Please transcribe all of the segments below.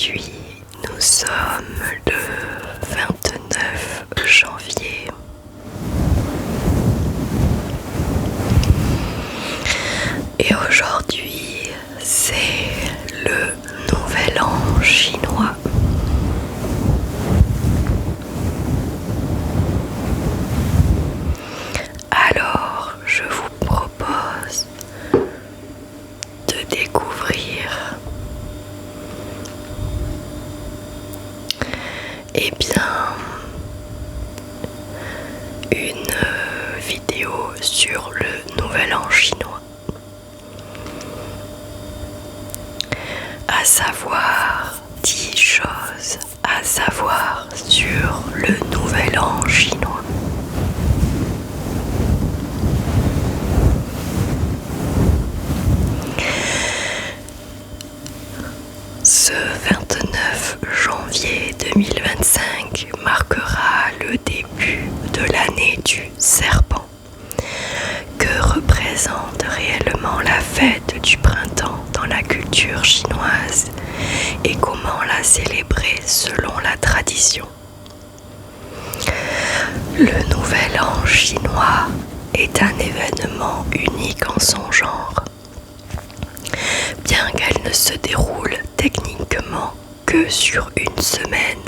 Aujourd'hui, nous sommes le 29 janvier. Et aujourd'hui, c'est le Nouvel An chinois. Alors, je vous propose de découvrir une vidéo sur le Nouvel An chinois, à savoir 10 choses à savoir sur le Nouvel An chinois. Ce 29 janvier 2025 marquera le début de l'année du serpent. Que représente réellement la fête du printemps dans la culture chinoise et comment la célébrer selon la tradition? Le Nouvel An chinois est un événement unique en son genre. Bien qu'elle ne se déroule techniquement que sur une semaine,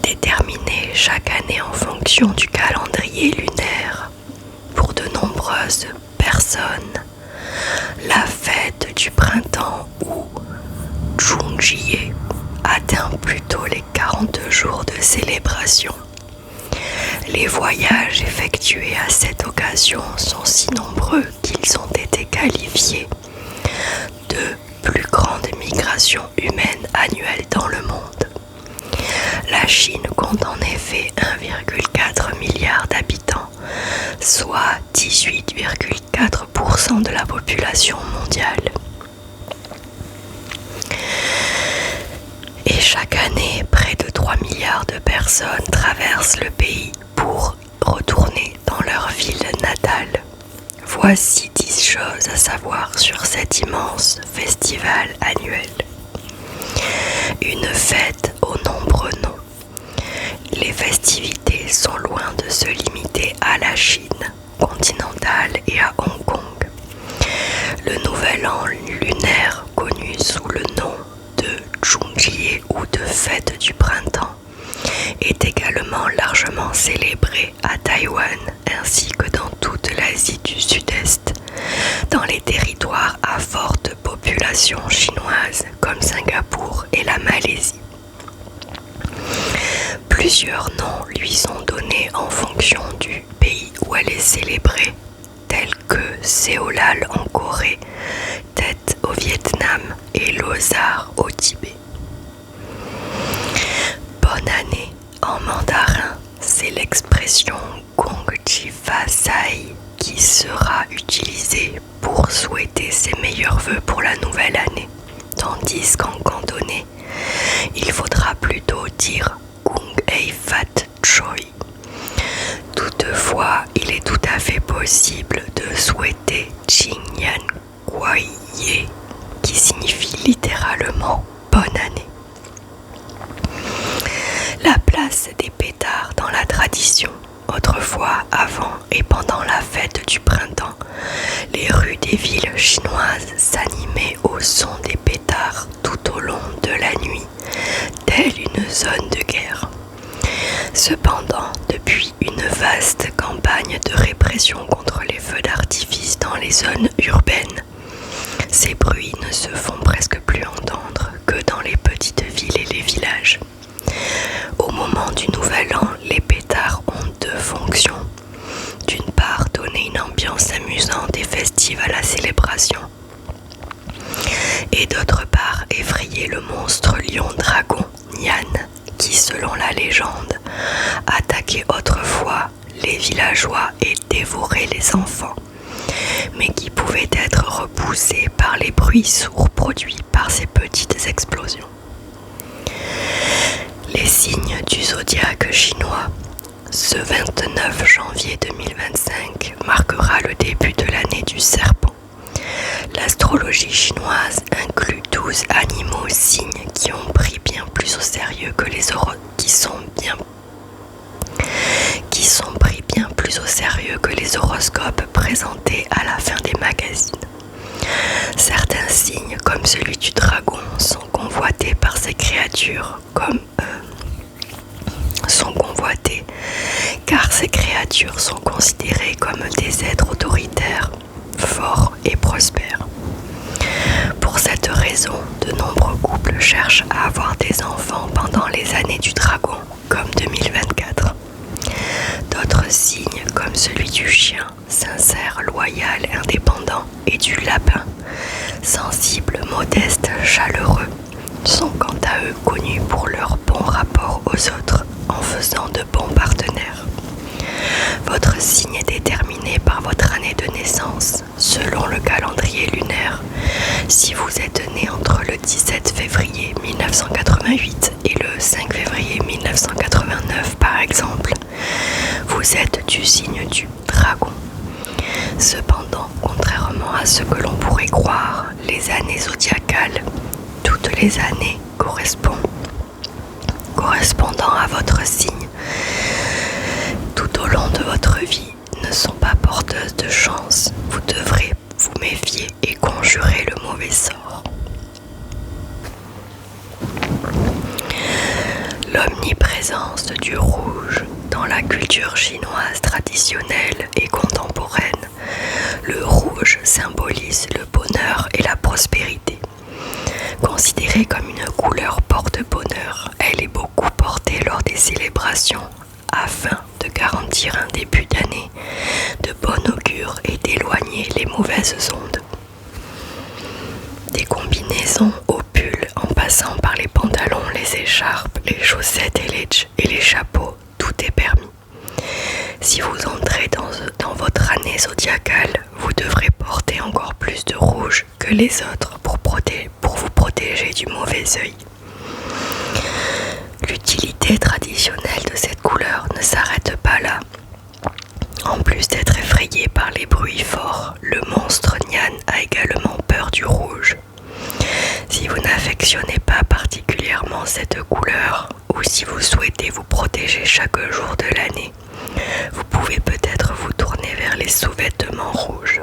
déterminée chaque année en fonction du calendrier lunaire, pour de nombreuses personnes, la fête du printemps ou Chungjie atteint plutôt les 42 jours de célébration. Les voyages effectués à cette occasion sont si nombreux qu'ils ont été qualifiés de plus grande migration humaine annuelle dans le monde. La Chine compte en effet 1,4 milliard d'habitants, soit 18,4% de la population mondiale. Et chaque année, près de 3 milliards de personnes traversent le pays pour retourner dans leur ville natale. Voici 10 choses à savoir sur cet immense festival annuel. Une fête aux nombreux noms. Les festivités sont loin de se limiter à la Chine continentale et à Hong Kong. Le Nouvel An lunaire, connu sous le nom de Chungjie ou de fête du printemps, est également largement célébré à Taïwan ainsi que dans toute l'Asie du Sud-Est, dans les territoires à forte population chinoise comme Singapour et la Malaisie. Plusieurs noms lui sont donnés en fonction du pays où elle est célébrée, tels que Seolal en Corée, Tet au Vietnam et Losar au Tibet. Bonne année en mandarin, c'est l'expression Gong Ji Fa Sai qui sera utilisée pour souhaiter ses meilleurs vœux pour la nouvelle année, tandis qu'en cantonais, il faudra plutôt dire Gung Ei Fat Choi. Toutefois, il est tout à fait possible de souhaiter Jing Yan Guai Ye, qui signifie littéralement bonne année. La place des pétards dans la tradition. Autrefois, avant et pendant la fête du printemps, les rues des villes chinoises s'animaient au son des pétards tout au long de la nuit, telle une zone de guerre. Cependant, depuis une vaste campagne de répression contre les feux d'artifice dans les zones urbaines, ces bruits ne se font presque plus entendre que dans les petites villes et les villages. Au moment du Nouvel An, les pétards ont deux fonctions. D'une part, donner une ambiance amusante et festive à la célébration. Et d'autre part, effrayer le monstre lion-dragon, Nian, qui, selon la légende, attaquait autrefois les villageois et dévorait les enfants, mais qui pouvait être repoussé par les bruits sourds produits par ces petites explosions. Les signes du zodiaque chinois. Ce 29 janvier 2025 marquera le début de l'année du serpent. L'astrologie chinoise inclut tous 12 animaux signes qui ont pris bien plus au sérieux que les horoscopes présentés à la fin des magazines. Certains signes, comme celui du dragon, sont convoités par ces créatures car ces créatures sont considérées comme des êtres autoritaires, forts et prospères. Pour cette raison, de nombreux couples cherchent à avoir des enfants pendant les années du dragon, comme 2024. D'autres signes, comme celui du chien, sincère, loyal, indépendant, et du lapin, sensible, modeste, chaleureux, sont quant à eux connus pour leur bon rapport aux autres en faisant de bons partenaires. Votre signe est déterminé par votre année de naissance, selon le calendrier lunaire. Si vous êtes né entre le 17 février 1988 et le 5 février 1989 par exemple, vous êtes du signe du dragon. Cependant, contrairement à ce que l'on pourrait croire, les années zodiacales, toutes les années correspondant à votre signe, tout au long de votre vie, ne sont pas porteuses de chance. Vous devrez vous méfier et conjurer le mauvais sort. L'omniprésence du rouge dans la culture chinoise traditionnelle et contemporaine. Le rouge symbolise le bonheur et la prospérité. Considérée comme une couleur porte-bonheur, elle est beaucoup portée lors des célébrations afin de garantir un début d'année de bon augure et d'éloigner les mauvaises ondes. Des combinaisons au pull en passant par les pantalons, les écharpes, les chaussettes et les chapeaux, tout est permis. Si vous entrez dans votre année zodiacale, vous devrez porter encore plus de rouge que les autres pour vous protéger du mauvais œil. L'utilité traditionnelle de cette couleur ne s'arrête pas là. En plus d'être effrayé par les bruits forts, le monstre Nian a également peur du rouge. Si vous n'affectionnez pas particulièrement cette couleur, ou si vous souhaitez vous protéger chaque jour de l'année, vous pouvez peut-être vous tourner vers les sous-vêtements rouges.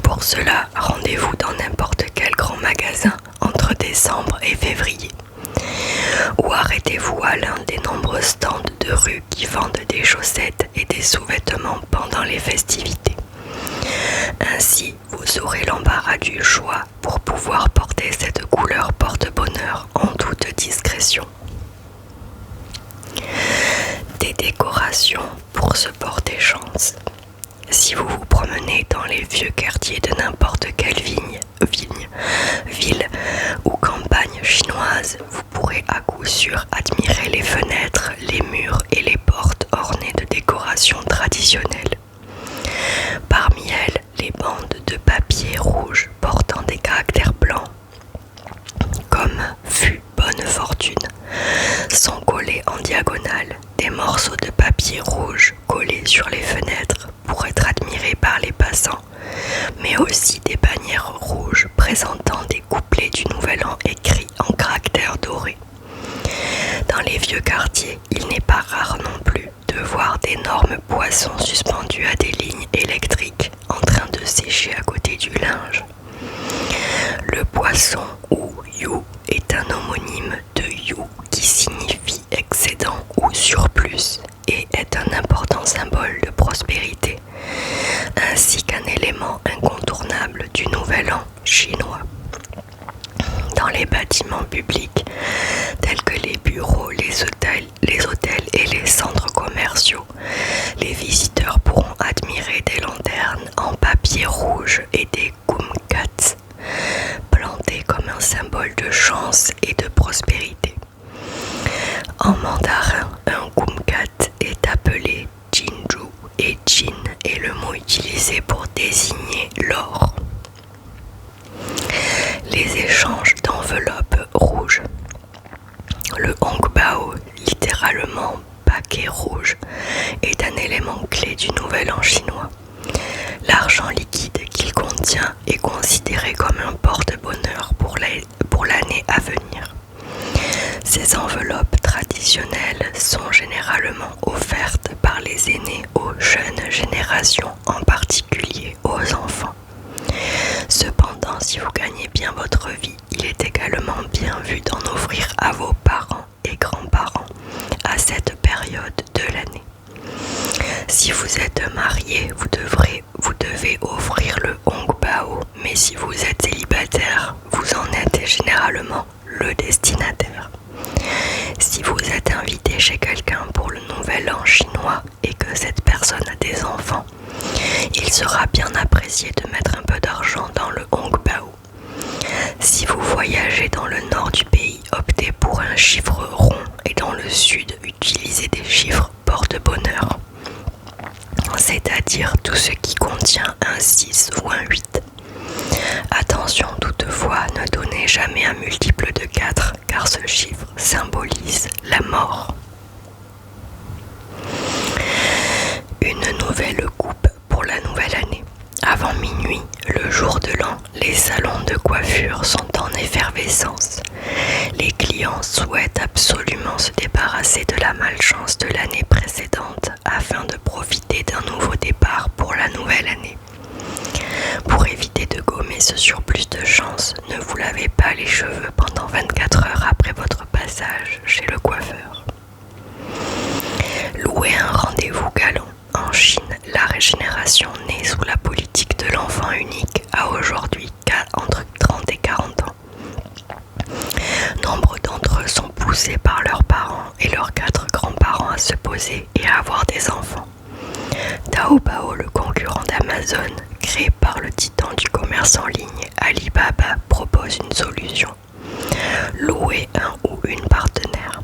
Pour cela, rendez-vous dans n'importe quel grand magasin entre décembre et février. Ou arrêtez-vous à l'un des nombreux stands de rue qui vendent des chaussettes et des sous-vêtements pendant les festivités. Ainsi, vous aurez l'embarras du choix pour pouvoir porter cette couleur porte-bonheur en toute discrétion. Des décorations pour se porter chance. Si vous vous promenez dans les vieux quartiers de n'importe quelle ville ou campagne chinoise, vous pourrez à coup sûr admirer les fenêtres, les murs et les portes ornées de décorations traditionnelles. Parmi elles, les bandes de papier rouge portant des caractères blancs, comme fut bonne fortune, sont collés en diagonale. Des morceaux de papier rouge collés sur les fenêtres pour être admirés par les passants, mais aussi des bannières rouges présentant des couplets du Nouvel An écrits en caractères dorés. Dans les vieux quartiers, il n'est pas rare non plus de voir d'énormes poissons suspendus à des lignes électriques en train de sécher à côté du linge. Le poisson ou yu est un homonyme de yu qui signifie excédent ou surplus et est un important symbole de prospérité, ainsi qu'un élément incontournable du Nouvel An chinois. Dans les bâtiments publics, tels que les bureaux, les hôtels et les centres commerciaux, les visiteurs pourront admirer des lanternes en papier rouge et des kumquats, plantés comme un symbole de chance et de prospérité. En mandarin, un kumquat est appelé jinju et jin est le mot utilisé pour désigner l'or. Les échanges d'enveloppes rouges. Le hongbao, littéralement paquet rouge, est un élément clé du Nouvel An chinois. L'argent liquide qu'il contient est considéré comme un porte-bonheur traditionnelles sont généralement offertes par les aînés aux jeunes générations, en particulier aux enfants. Cependant, si vous gagnez bien votre vie, il est également bien vu d'en offrir à vos parents et grands-parents à cette période de l'année. Si vous êtes marié, vous devez offrir le Hongbao, mais si vous êtes célibataire, vous en êtes généralement le destinataire. Si vous êtes invité chez quelqu'un pour le nouvel an chinois et que cette personne a des enfants, il sera bien apprécié de mettre un peu d'argent dans le Hongbao. Si vous voyagez dans le nord du pays, optez pour un chiffre rond et dans le sud, utilisez des chiffres porte-bonheur, c'est-à-dire tout ce qui contient un 6 ou un 8. Attention toutefois, ne donnez jamais un multiple de 4 car ce chiffre symbolise la mort. Une nouvelle coupe pour la nouvelle année. Avant minuit, le jour de l'an, les salons de coiffure sont en effervescence. Les clients souhaitent absolument se débarrasser de la malchance de l'année précédente afin de profiter d'un nouveau départ pour la nouvelle année. Pour éviter de gommer ce surplus de chance, ne vous lavez pas les cheveux pendant 24 heures après votre passage chez le coiffeur. Louez un rendez-vous galant. En Chine, la régénération née sous la politique de l'enfant unique a aujourd'hui entre 30 et 40 ans. Nombre d'entre eux sont poussés par leurs parents et leurs 4 grands-parents à se poser et à avoir des enfants. Taobao, le concurrent d'Amazon, créé par le titan du commerce en ligne Alibaba, propose une solution. Louer un ou une partenaire.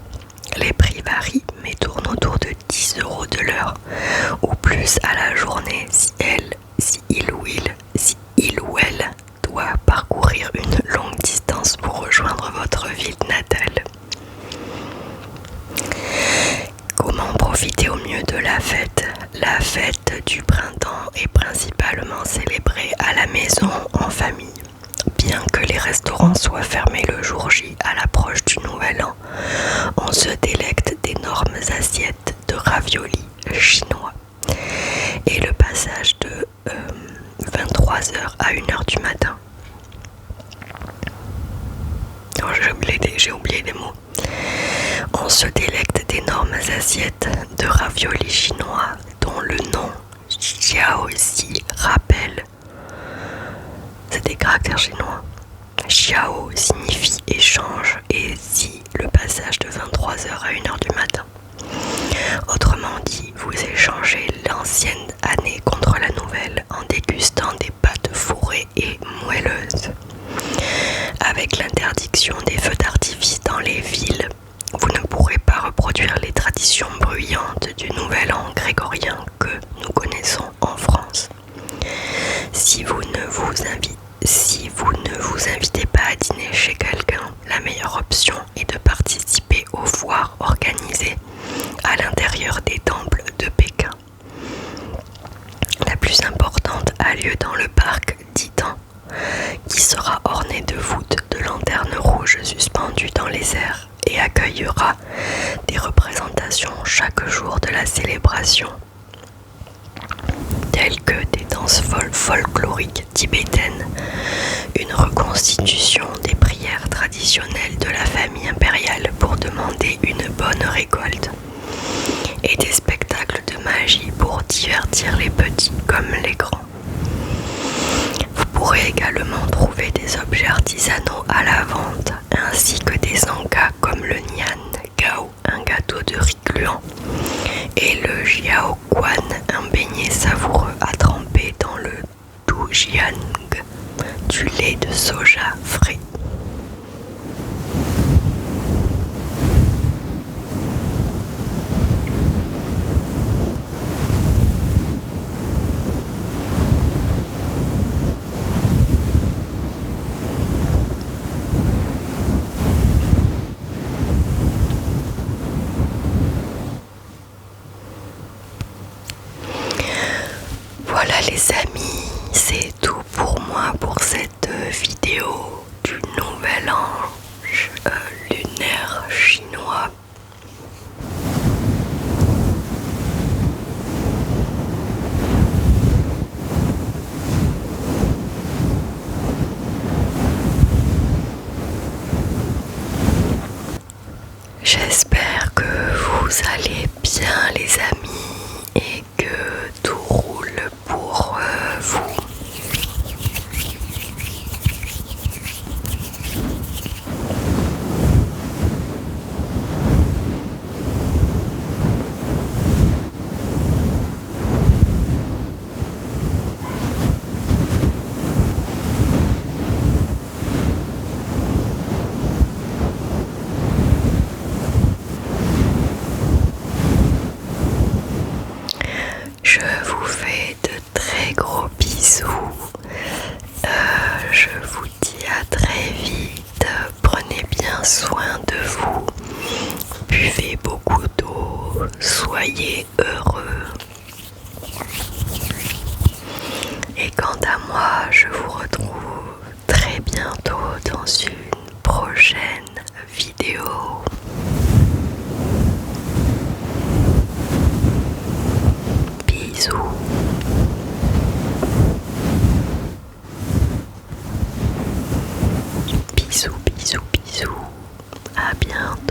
Les prix varient mais tournent autour de 10 € de l'heure ou plus à la journée si il ou elle doit parcourir une longue distance pour rejoindre votre ville natale. Comment profiter au mieux de la fête? La fête du printemps est principalement célébrée à la maison en famille. Bien que les restaurants soient fermés le jour J à l'approche du Nouvel An, on se délecte d'énormes assiettes de raviolis chinois. Et le passage de 23h à 1h du matin. Oh, j'ai oublié des mots. On se délecte d'énormes assiettes de raviolis chinois dont le nom Xiaoxi rappelle. C'est des caractères chinois. Xiao signifie échange et Xi le passage de 23h à 1h du matin. Autrement dit, vous échangez l'ancienne année contre la nouvelle en dégustant des pâtes fourrées et moelleuses. Avec l'interdiction des feux d'artifice dans les villes, vous ne pourrez pas reproduire les traditions bruyantes du Nouvel An grégorien que nous connaissons en France. Si vous ne vous invitez pas à dîner chez quelqu'un, la meilleure option est de participer aux foires organisées à l'intérieur des temples de Pékin. La plus importante a lieu dans le parc d'Itan, qui sera orné de voûtes de lanternes rouges suspendues dans les airs et accueillera des représentations chaque jour de la célébration, telles que des danses folkloriques tibétaines, une reconstitution des prières traditionnelles de la famille impériale pour demander une bonne récolte, et des spectacles de magie pour divertir les petits comme les grands. Vous pourrez également trouver des objets artisanaux à la vente, ainsi que des encas comme le Nian Gao, un gâteau de riz gluant, et le Jiao Quan, un beignet savoureux à tremper dans le Doujiang, du lait de soja frais. J'espère que vous allez bien les amis et que tout roule pour vous. Je vous fais de très gros bisous. Je vous dis à très vite. Prenez bien soin de vous. Buvez beaucoup d'eau. Soyez heureux. Et quant à moi, je vous retrouve très bientôt dans une prochaine vidéo. Bisous. Bisous, bisous, bisous. À bientôt.